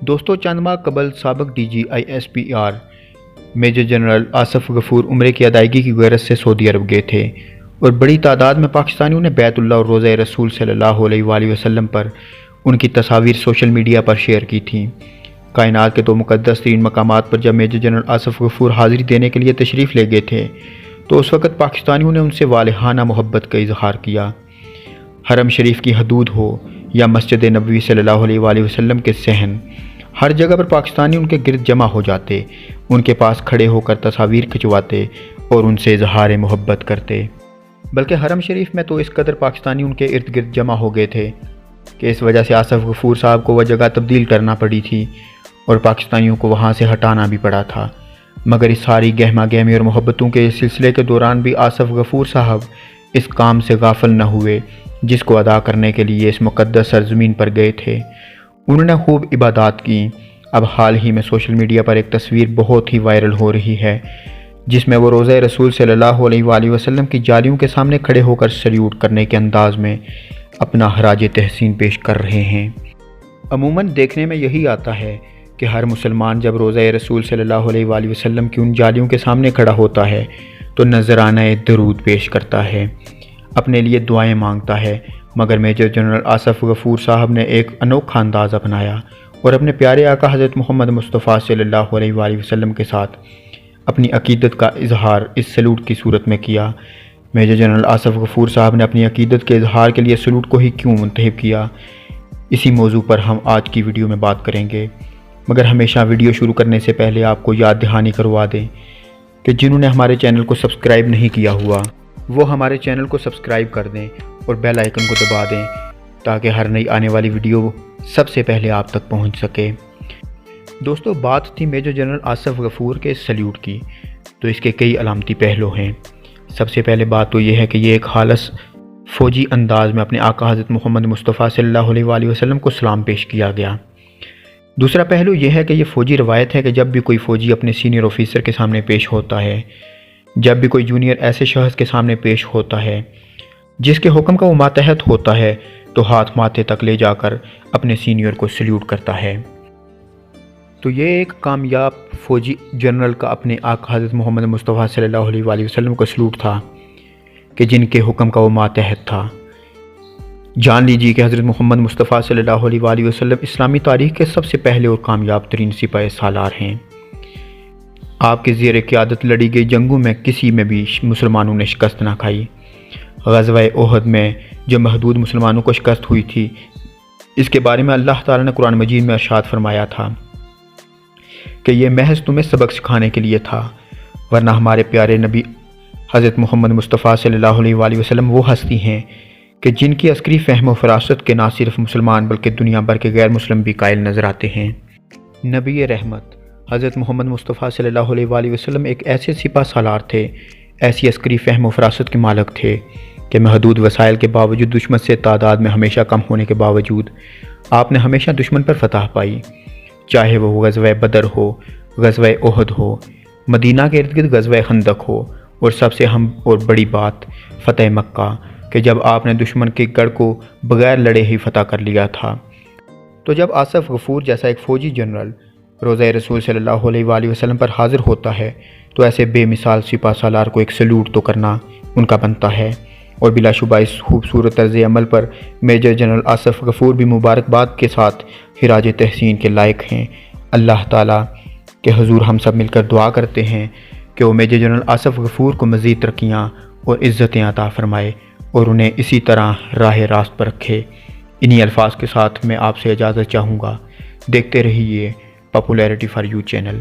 دوستو چند ماہ قبل سابق D G I S P R major general Asif Ghafoor عمرے کی ادائیگی کی غرض سے سعودی عرب گئے تھے اور بڑی تعداد میں پاکستانیوں نے بیت اللہ اور روضہ رسول صلی اللہ علیہ وآلہ وسلم پر ان کی تصاویر سوشل میڈیا پر شیئر کی تھیں۔ کائنات کے دو مقدس ترین مقامات پر جب میجر جنرل آصف غفور حاضری دینے کے لیے تشریف لے گئے تھے تو اس وقت پاکستانیوں نے ان سے والہانہ محبت کا اظہار کیا۔ حرم شریف کی حدود ہو یا مسجد نبوی صلی اللہ علیہ وآلہ وسلم کے صحن، ہر جگہ پر پاکستانی ان کے گرد جمع ہو جاتے، ان کے پاس کھڑے ہو کر تصاویر کھنچواتے اور ان سے اظہار محبت کرتے۔ بلکہ حرم شریف میں تو اس قدر پاکستانی ان کے ارد گرد جمع ہو گئے تھے کہ اس وجہ سے آصف غفور صاحب کو وہ جگہ تبدیل کرنا پڑی تھی اور پاکستانیوں کو وہاں سے ہٹانا بھی پڑا تھا۔ مگر اس ساری گہما گہمی اور محبتوں کے سلسلے کے دوران بھی آصف غفور صاحب اس کام سے غافل نہ ہوئے جس کو ادا کرنے کے لیے اس مقدس سرزمین پر گئے تھے۔ انہوں نے خوب عبادات کی۔ اب حال ہی میں سوشل میڈیا پر ایک تصویر بہت ہی وائرل ہو رہی ہے جس میں وہ روضہ رسول صلی اللہ علیہ وآلہ وسلم کی جالیوں کے سامنے کھڑے ہو کر سلیوٹ کرنے کے انداز میں اپنا خراج تحسین پیش کر رہے ہیں۔ عموماً دیکھنے میں یہی آتا ہے کہ ہر مسلمان جب روضہ رسول صلی اللہ علیہ وآلہ وسلم کی ان جالیوں کے سامنے کھڑا ہوتا ہے تو نذرانہ درود پیش کرتا ہے، اپنے لیے دعائیں مانگتا ہے، مگر میجر جنرل آصف غفور صاحب نے ایک انوکھا انداز اپنایا اور اپنے پیارے آقا حضرت محمد مصطفیٰ صلی اللہ علیہ وآلہ وسلم کے ساتھ اپنی عقیدت کا اظہار اس سلوٹ کی صورت میں کیا۔ میجر جنرل آصف غفور صاحب نے اپنی عقیدت کے اظہار کے لیے سلوٹ کو ہی کیوں منتخب کیا، اسی موضوع پر ہم آج کی ویڈیو میں بات کریں گے۔ مگر ہمیشہ ویڈیو شروع کرنے سے پہلے آپ کو یاد دہانی کروا دیں کہ جنہوں نے ہمارے چینل کو سبسکرائب نہیں کیا ہوا وہ ہمارے چینل کو سبسکرائب کر دیں اور بیل آئیکن کو دبا دیں تاکہ ہر نئی آنے والی ویڈیو سب سے پہلے آپ تک پہنچ سکے۔ دوستو بات تھی میجر جنرل آصف غفور کے سلیوٹ کی، تو اس کے کئی علامتی پہلو ہیں۔ سب سے پہلے بات تو یہ ہے کہ یہ ایک خالص فوجی انداز میں اپنے آقا حضرت محمد مصطفیٰ صلی اللہ علیہ وآلہ وسلم کو سلام پیش کیا گیا۔ دوسرا پہلو یہ ہے کہ یہ فوجی روایت ہے کہ جب بھی کوئی فوجی اپنے سینئر آفیسر کے سامنے پیش ہوتا ہے، جب بھی کوئی جونیئر ایسے شخص کے سامنے پیش ہوتا ہے جس کے حکم کا وہ ماتحت ہوتا ہے تو ہاتھ ماتھے تک لے جا کر اپنے سینئر کو سلیوٹ کرتا ہے۔ تو یہ ایک کامیاب فوجی جنرل کا اپنے آقا حضرت محمد مصطفیٰ صلی اللہ علیہ وآلہ وسلم کو سلوٹ تھا کہ جن کے حکم کا وہ ماتحت تھا۔ جان لیجیے کہ حضرت محمد مصطفیٰ صلی اللہ علیہ وآلہ وسلم اسلامی تاریخ کے سب سے پہلے اور کامیاب ترین سپاہ سالار ہیں۔ آپ کے زیر قیادت لڑی گئی جنگوں میں کسی میں بھی مسلمانوں نے شکست نہ کھائی۔ غزوہ احد میں جو محدود مسلمانوں کو شکست ہوئی تھی، اس کے بارے میں اللہ تعالیٰ نے قرآن مجید میں ارشاد فرمایا تھا کہ یہ محض تمہیں سبق سکھانے کے لیے تھا، ورنہ ہمارے پیارے نبی حضرت محمد مصطفیٰ صلی اللہ علیہ وآلہ وسلم وہ ہستی ہیں کہ جن کی عسکری فہم و فراست کے نہ صرف مسلمان بلکہ دنیا بھر کے غیر مسلم بھی قائل نظر آتے ہیں۔ نبی رحمت حضرت محمد مصطفیٰ صلی اللہ علیہ وآلہ وسلم ایک ایسے سپاہ سالار تھے، ایسی عسکری فہم و فراست کے مالک تھے کہ محدود وسائل کے باوجود، دشمن سے تعداد میں ہمیشہ کم ہونے کے باوجود آپ نے ہمیشہ دشمن پر فتح پائی، چاہے وہ غزوہ بدر ہو، غزوہ احد ہو، مدینہ کے ارد گرد غزوہ خندق ہو، اور سب سے اہم اور بڑی بات فتح مکہ کہ جب آپ نے دشمن کے گڑھ کو بغیر لڑے ہی فتح کر لیا تھا۔ تو جب آصف غفور جیسا ایک فوجی جنرل روضہ رسول صلی اللہ علیہ وآلہ وسلم پر حاضر ہوتا ہے تو ایسے بے مثال سپاہ سالار کو ایک سلوٹ تو کرنا ان کا بنتا ہے، اور بلا شبہ اس خوبصورت طرز عمل پر میجر جنرل آصف غفور بھی مبارکباد کے ساتھ خراج تحسین کے لائق ہیں۔ اللہ تعالیٰ کے حضور ہم سب مل کر دعا کرتے ہیں کہ وہ میجر جنرل آصف غفور کو مزید ترقیاں اور عزتیں عطا فرمائے اور انہیں اسی طرح راہ راست پر رکھے۔ انہی الفاظ کے ساتھ میں آپ سے اجازت چاہوں گا۔ دیکھتے رہیے پاپولیرٹی فار یو چینل۔